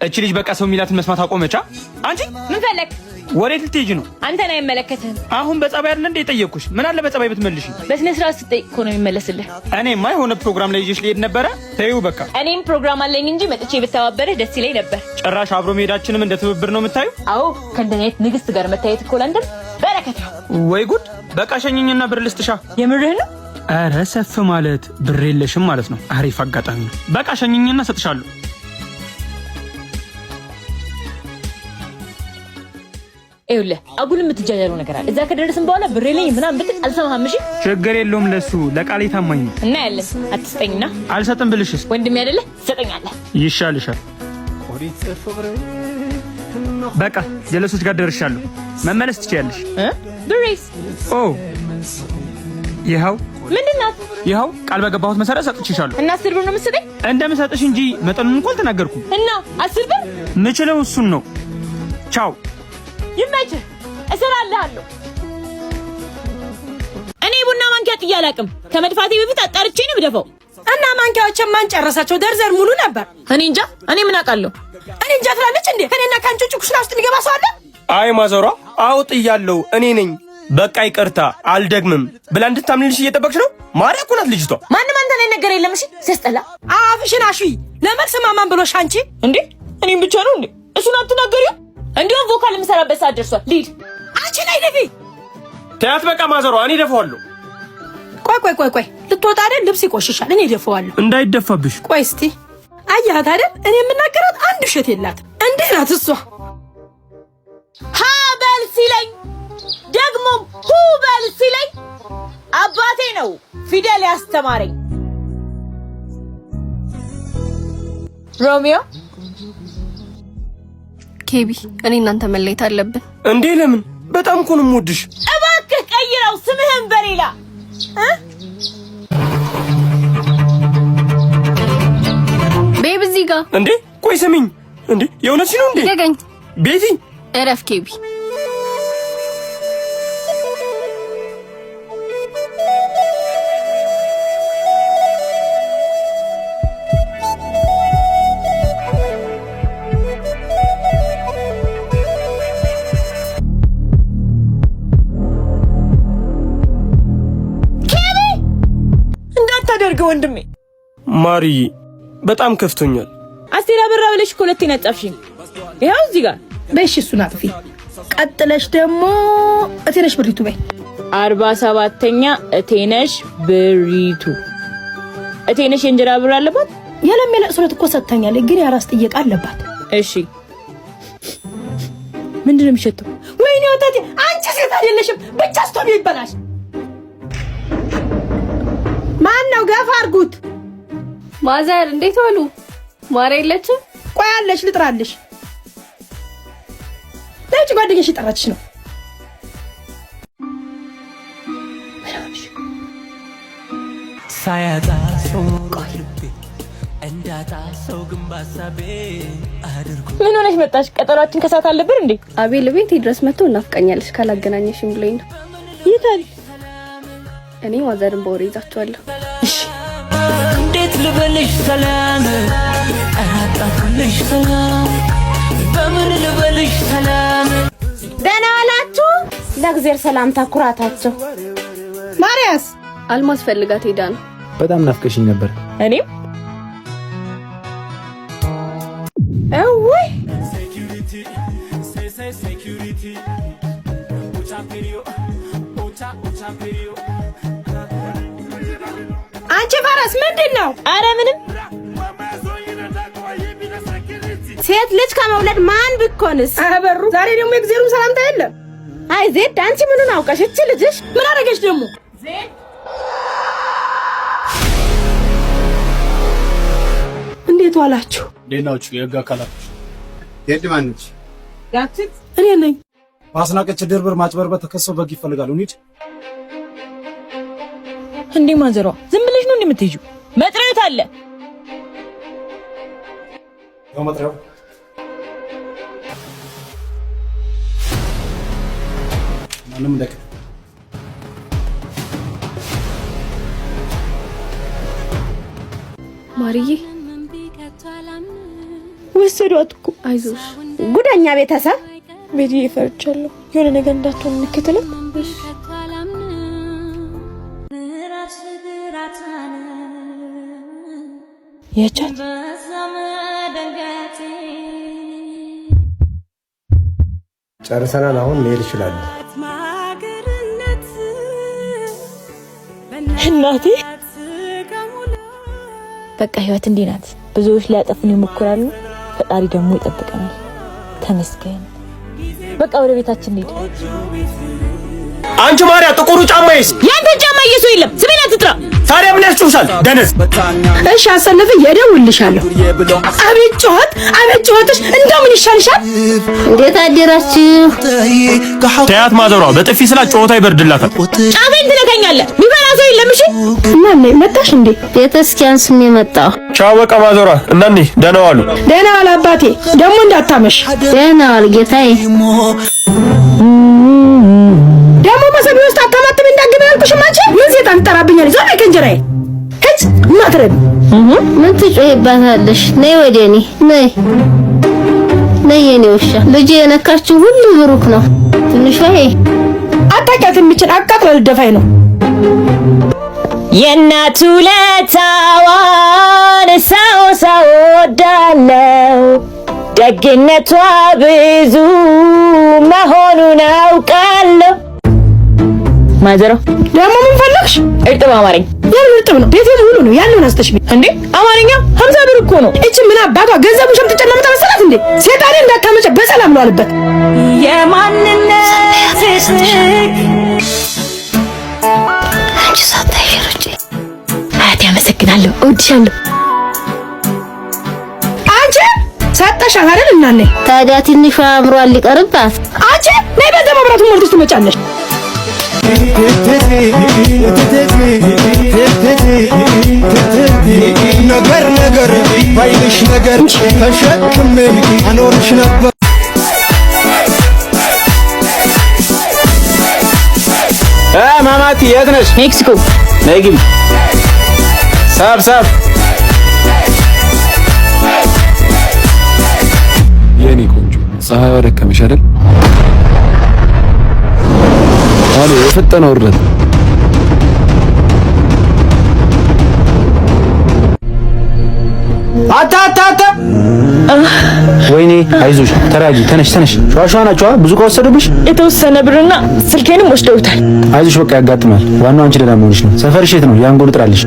እቺ ልጅ በቃ ሰው ሚላትን መስማት አቆመቻ። አንቺ ምን ፈለክ? ወዴት ልትሄጂ ነው? አንተን አይመለከትህም። አሁን በጸባይ አይደል እንደ ጠየቅኩሽ? ምን አለ በጸባይ ብትመልሺ? በስነ ስርዓት ስትጠይቅ እኮ ነው የሚመለስልህ። እኔማ የሆነ ፕሮግራም ላይ ይዤሽ ልሄድ ነበረ። ተይው በቃ። እኔም ፕሮግራም አለኝ እንጂ መጥቼ ብተባበርህ ደስ ይለኝ ነበር። ጭራሽ አብሮ መሄዳችንም እንደ ትብብር ነው የምታዩ? አዎ ከእንደኔ አይነት ንግስት ጋር መታየት እኮ ለንደን በረከት ነው። ወይ ጉድ! በቃ ሸኝኝና ብር ልስጥሻ። የምርህ ነው? አረ ሰፍ ማለት ብር የለሽም ማለት ነው። አሪፍ አጋጣሚ ነው። በቃ ሸኝኝና ሰጥሻለሁ። ይኸውልህ አጉል የምትጃጃለው ነገር አለ። እዛ ከደረስን በኋላ ብሬ ላይ ምናምን ብትል አልሰማህም። እሺ ችግር የለውም። ለሱ ለቃሌ ታማኝ ነው። እና ያለን አትስጠኝና አልሰጥም ብልሽስ ወንድሜ አይደለ ትሰጠኛለህ። ይሻልሻል። በቃ ጀለሶች ጋር ደርሻለሁ። መመለስ ትችያለሽ። ብሬስ ኦ ይኸው። ምንድን ናት? ይኸው ቃል በገባሁት መሰረት ሰጥቼሻለሁ። እና 10 ብር ነው የምትሰጠኝ? እንደምሰጥሽ እንጂ መጠኑን እንኳን አልተናገርኩም። እና 10 ብር ምችለው እሱን ነው። ቻው። ይመችህ። እሰራልሃለሁ። እኔ ቡና ማንኪያ ጥዬ አላውቅም። ከመድፋቴ በፊት አጣርቼ ነው የምደፋው። እና ማንኪያዎችን ማን ጨረሳቸው? ደርዘር ሙሉ ነበር። እኔ እንጃ። እኔ ምን አውቃለሁ? እኔ እንጃ ትላለች እንዴ? ከኔና ካንቺ ኩሽና ውስጥ የሚገባ ሰው አለ? አይ ማዘሯ አውጥያለሁ እኔ ነኝ። በቃ ይቅርታ አልደግምም ብላ እንድታምንልሽ እየጠበቅሽ ነው። ማርያ እኮ ናት ልጅቷ። ማንም አንተ ላይ ነገር የለም። እሺ ሲያስጠላ። አፍሽን አሽይ። ለመልስ ማማን ብሎሽ አንቺ እንዴ? እኔም ብቻ ነው እንዴ? እሱን አትናገሪው። እንዲያው ቮካል የምሰራበት ሰዓት ደርሷል። ሊድ አንቺ ላይ ደፊ ተያት። በቃ ማዘሯ እኔ ደፋዋለሁ። ቆይ ልትወጣ አይደል? ልብስ ይቆሽሻል። እኔ ደፋዋለሁ። እንዳይደፋብሽ። ቆይ እስቲ አያት አይደል? እኔ የምናገራት አንድ ውሸት የላት። እንዴ ናት እሷ። ሃበል ሲለኝ ደግሞ ሁበል ሲለኝ አባቴ ነው ፊደል ያስተማረኝ። ሮሚዮ ኬቢ፣ እኔ እናንተ መለየት አለብን። እንዴ ለምን? በጣም እኮ ነው የምወድሽ። እባክህ ቀይረው ስምህን በሌላ ቤብ እዚህ ጋር እንዴ። ቆይ ስሚኝ እንዴ፣ የእውነትሽ ነው እንዴ? ገገኝ ቤቲ እረፍ ኬቢ። እንዳታደርገው ወንድሜ። ማሪ በጣም ከፍቶኛል። አስቴር አበራ ብለሽ እኮ ሁለቴ ነጻፍሽኝ። ይኸው እዚህ ጋር በሽ እሱን አጥፊ። ቀጥለሽ ደግሞ እቴነሽ ብሪቱ በይ። 47ኛ እቴነሽ ብሪቱ። እቴነሽ የእንጀራ ብር አለባት። የለም የለቅሶት እኮ ሰጥተኛለች፣ ግን ያራስ ጥየቃ አለባት። እሺ ምንድነው የሚሸተው? ወይኔ ወጣቴ፣ አንቺ ሴት አይደለሽም። ብቻ ስቶሚ ይበላሽ። ማን ነው? ገፋ አድርጉት። ማዘር እንዴት ዋሉ? ማሬ የለችም? ቆይ አለሽ፣ ልጥራልሽ። ለውጭ ጓደኛሽ ጠራችሽ ነው። ሳያጣ ሰው ልቤ እንዳጣ ሰው ግንባሳቤ አድርጎ ምን ሆነሽ መጣሽ? ቀጠሯችን ከሰዓት አለብን እንዴ? አቤል ቤቴ ድረስ መጥቶ እናፍቀኛለሽ ካላገናኘሽኝ ብሎኝ ነው። ይታል እኔ ማዘርን በወሬ ይዛቸዋለሁ። እሺ እንዴት ልበልሽ ሰላም አጣኩልሽ ሰላም በምን ልበልሽ ሰላም። ደህና ዋላችሁ። ለእግዚአብሔር ሰላምታ ኩራታቸው። ማርያስ አልማዝ ፈልጋት ሄዳ ነው። በጣም ናፍቀሽኝ ነበር። እኔም እውይ አንቺ ፈረስ ምንድን ነው? ኧረ ምንም። ሴት ልጅ ከመውለድ ማን ቢኮንስ? አበሩ ዛሬ ደግሞ የእግዚአብሔርን ሰላምታ የለም። አይ ዜድ፣ አንቺ ምኑን አውቀሽ? እቺ ልጅሽ ምን አደረገች ደግሞ? ዜድ እንዴት ዋላችሁ? እንዴት ናችሁ የህግ አካላቶች? የት ማንች? ያቺት እኔ ነኝ። በአስናቀች ድርብር ማጭበርበር ተከሰው በግ ይፈልጋሉ። እንሂድ። እንዴ ማዘሯ ዝም ብለሽ ነው እንደምትይጂው? መጥሪያት አለ። ያው መጥሪያው ማንም እንደከ ማርዬ ወሰዷት እኮ። አይዞሽ ጉደኛ ቤተሰብ ቤትዬ ፈርቻለሁ። የሆነ ነገር እንዳትሆን እንከተላት። የቻት ጨርሰናል። አሁን መሄድ ይችላል። እናቴ በቃ ህይወት እንዲህ ናት። ብዙዎች ሊያጠፉን ይሞክራሉ፣ ፈጣሪ ደግሞ ይጠብቀናል። ተመስገን። በቃ ወደ ቤታችን እንሂድ። አንቺ ማርያ ጥቁሩ ጫማዬስ? ያንተ ጫማ እየሱ የለም። ስሜን አትጥራ። ታዲያ ምን ያስጮሻል? ደነዝ። እሺ አሰልፍ እደውልልሻለሁ። አቤት ጩኸትሽ እንደው ምን ይሻልሻል? እንዴት አደራችሁ? ተያት ማዘሯ በጥፊ ስላት ጮታ ይበርድላታል። ጫፌን ትነካኛለህ። ሚፈራ ሰው የለም። እሺ እናኔ መጣሽ እንዴ? ቤተክርስቲያን ስሜ መጣሁ። ቻው በቃ ማዘሯ። እናኔ ደህና ዋሉ። ደህና ዋል አባቴ። ደግሞ እንዳታመሽ። ደህና ዋል ጌታዬ። ደግሞ መሰቢ ውስጥ አታማትም እንዳገበ ያልኩሽም አንቺ ምን ሴጣን ትጠራብኛለሽ? ዞር በይ ከእንጀራዬ። ሂድ ማትረብ። ምን ትጮይባታለሽ? ነይ ወደ እኔ ነይ ነይ የኔ ውሻ። ልጄ የነካችው ሁሉ ብሩክ ነው። ትንሿ አታውቂያትም። የሚችል አቃጥላ ልደፋኝ ነው። የእናቱ ለታዋን ሳው ወዳለው ደግነቷ ብዙ መሆኑን አውቃለሁ። ማዘሮ ደግሞ ምን ፈለግሽ? እርጥብ አማርኛ። የምን እርጥብ ነው? ቤቴ ሙሉ ነው። ያንን አስተሽ እንዴ አማርኛ 50 ብር እኮ ነው። እቺ ምን አባቷ ገንዘቡን ሸምጥጨ ነው የምታመሰላት እንዴ? ሴጣኔ እንዳታመጨ በሰላም ነው አለበት። የማንነት ስስክ አንቺ ሳታይሩጭ አያቴ አመሰግናለሁ። እወድሻለሁ። አንቺ ሰጠሻት አይደል እናኔ? ታዲያ ትንሿ አእምሯን ሊቀርባት። አንቺ ነይ በዛ መብራቱን ሞልተሽ ትመጫለሽ። ነገር ባይልሽ ነገር ተሸክሜ አኖርሽ ነበር። ማማቲ የት ነሽ? ሜክሲኮ። ነይ ግቢ። ሳብ የኔ ቆንጆ ፀሐይ ወደከመሽ አይደል? አሎ የፈጠነ ውርደት። አታ ወይኔ አይዞሽ፣ ተራጂ። ተነሽ ሸዋሸዋ ናቸው ብዙ ከወሰዱብሽ። የተወሰነ ብርና ስልኬንም ወስደውታል። አይዞሽ በቃ ያጋጥማል። ዋናው አንቺ ደህና መሆንሽ ነው። ሰፈርሽ የት ነው? ያንጎል ጥራልሽ።